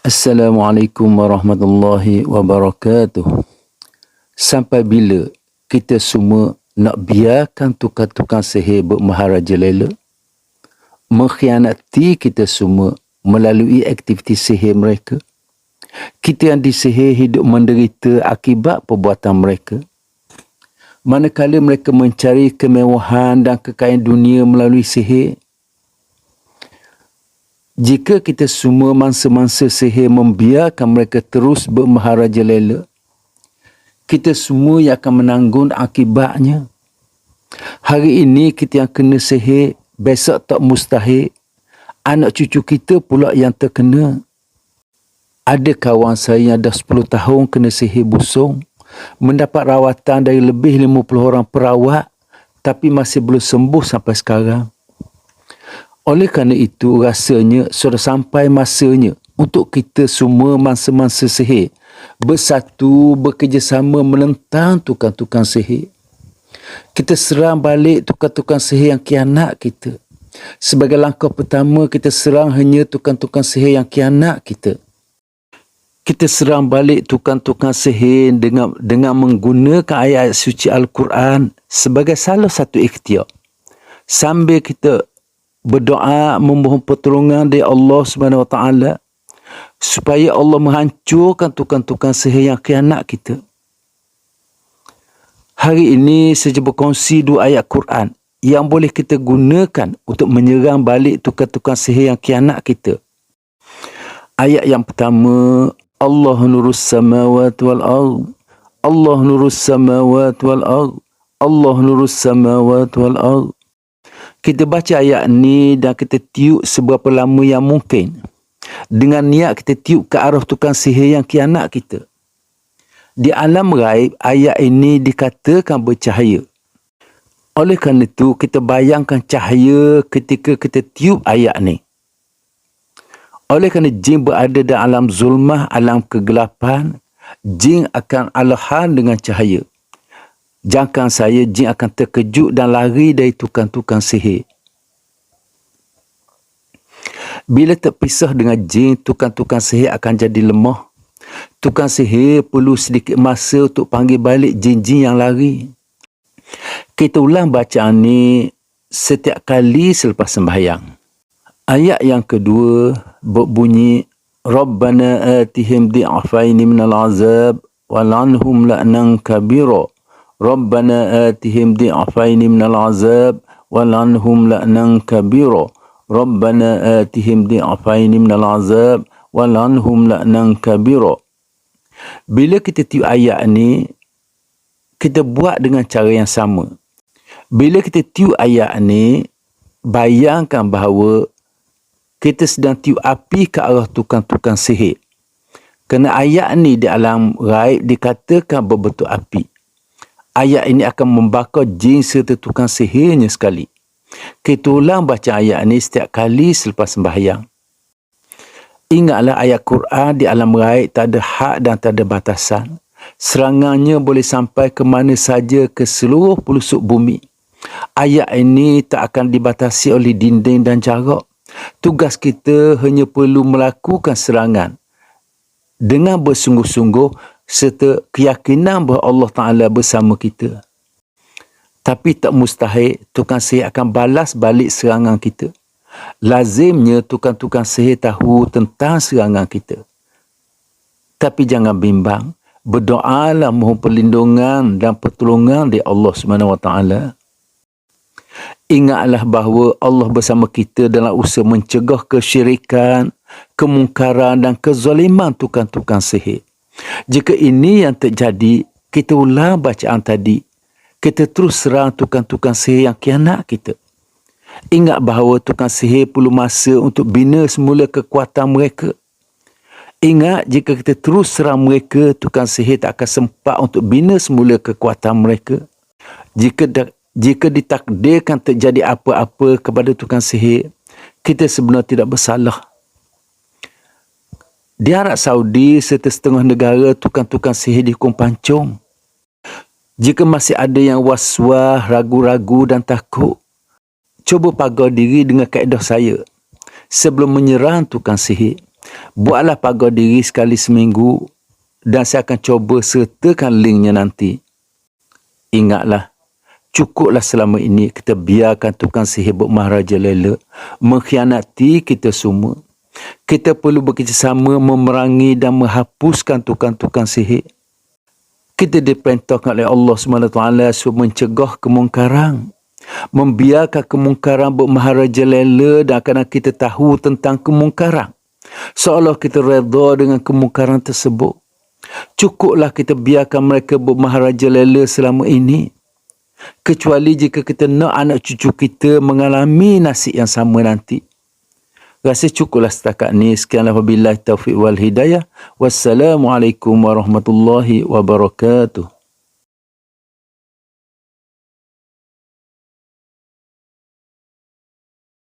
Assalamualaikum warahmatullahi wabarakatuh. Sampai bila kita semua nak biarkan tukang-tukang sihir bermaharajalela, mengkhianati kita semua melalui aktiviti sihir mereka? Kita yang disihir hidup menderita akibat perbuatan mereka. Manakala mereka mencari kemewahan dan kekayaan dunia melalui sihir, jika kita semua mangsa-mangsa sihir membiarkan mereka terus bermaharajalela, kita semua yang akan menanggung akibatnya. Hari ini kita yang kena sihir, besok tak mustahil anak cucu kita pula yang terkena. Ada kawan saya yang dah 10 tahun kena sihir busung, mendapat rawatan dari lebih 50 orang perawat, tapi masih belum sembuh sampai sekarang. Oleh kerana itu, rasanya sudah sampai masanya untuk kita semua mangsa-mangsa sihir bersatu, bekerjasama menentang tukang-tukang sihir. Kita serang balik tukang-tukang sihir yang khianat kita. Sebagai langkah pertama, kita serang hanya tukang-tukang sihir yang khianat kita. Kita serang balik tukang-tukang sihir dengan menggunakan ayat suci Al-Quran sebagai salah satu ikhtiar. Sambil kita berdoa memohon pertolongan dari Allah Subhanahu Wa Taala supaya Allah menghancurkan tukang-tukang sihir yang khianat kita. Hari ini saya berkongsi 2 ayat Quran yang boleh kita gunakan untuk menyerang balik tukang-tukang sihir yang khianat kita. Ayat yang pertama, Allah nurus samawati wal ard. Allah nurus samawati wal ard. Allah nurus samawati wal ard. Kita baca ayat ni dan kita tiup seberapa lama yang mungkin. Dengan niat kita tiup ke arah tukang sihir yang khianat kita. Di alam gaib, ayat ini dikatakan bercahaya. Oleh kerana itu, kita bayangkan cahaya ketika kita tiup ayat ni. Oleh kerana jin berada dalam alam zulmah, alam kegelapan, jin akan alahan dengan cahaya. Jangkaan saya, jin akan terkejut dan lari dari tukang-tukang sihir. Bila terpisah dengan jin, tukang-tukang sihir akan jadi lemah. Tukang sihir perlu sedikit masa untuk panggil balik jin-jin yang lari. Kita ulang bacaan ni setiap kali selepas sembahyang. Ayat yang kedua berbunyi, Rabbana atihim di'afaini minal azab wal'anhum la'nan kabira. Rabbana atihim di'afaini minal azab wal'anhum la'nan kabira. Rabbana atihim di'afaini minal azab wal'anhum la'nan kabira. Bila kita tiup ayat ni, kita buat dengan cara yang sama. Bila kita tiup ayat ni, bayangkan bahawa kita sedang tiup api ke arah tukang-tukang sihir. Kerana ayat ni di alam gaib dikatakan berbentuk api. Ayat ini akan membakar jin serta tukang sihirnya sekali. Kita ulang baca ayat ini setiap kali selepas sembahyang. Ingatlah ayat Quran di alam gaib tak ada had dan tak ada batasan. Serangannya boleh sampai ke mana saja ke seluruh pelosok bumi. Ayat ini tak akan dibatasi oleh dinding dan jarak. Tugas kita hanya perlu melakukan serangan dengan bersungguh-sungguh serta keyakinan bahawa Allah Ta'ala bersama kita. Tapi tak mustahil tukang sihir akan balas balik serangan kita. Lazimnya tukang-tukang sihir tahu tentang serangan kita. Tapi jangan bimbang. Berdoalah mohon perlindungan dan pertolongan dari Allah Subhanahu Wa Taala. Ingatlah bahawa Allah bersama kita dalam usaha mencegah kesyirikan, kemungkaran dan kezaliman tukang-tukang sihir. Jika ini yang terjadi, kita ulang bacaan tadi. Kita terus serang tukang-tukang sihir yang khianat kita. Ingat bahawa tukang sihir perlu masa untuk bina semula kekuatan mereka. Ingat, jika kita terus serang mereka, tukang sihir tak akan sempat untuk bina semula kekuatan mereka. Jika ditakdirkan terjadi apa-apa kepada tukang sihir, kita sebenarnya tidak bersalah. Di Arab Saudi serta setengah negara, tukang-tukang sihir dihukum pancung. Jika masih ada yang was-was, ragu-ragu dan takut, cuba pagar diri dengan kaedah saya. Sebelum menyerang tukang sihir, Buatlah pagar diri sekali seminggu dan saya akan cuba sertakan linknya nanti. Ingatlah, cukuplah selama ini kita biarkan tukang sihir bermaharajalela mengkhianati kita semua. Kita perlu bekerjasama memerangi dan menghapuskan tukang-tukang sihir. Kita diperintahkan oleh Allah SWT supaya mencegah kemungkaran, membiarkan kemungkaran bermaharajalela dan kerana kita tahu tentang kemungkaran, seolah kita redha dengan kemungkaran tersebut. Cukuplah kita biarkan mereka bermaharajalela selama ini. Kecuali jika kita nak anak cucu kita mengalami nasib yang sama nanti. Rasa cukuplah setakat ni. Sekianlah wabillahi taufiq wal hidayah. Wassalamualaikum warahmatullahi wabarakatuh.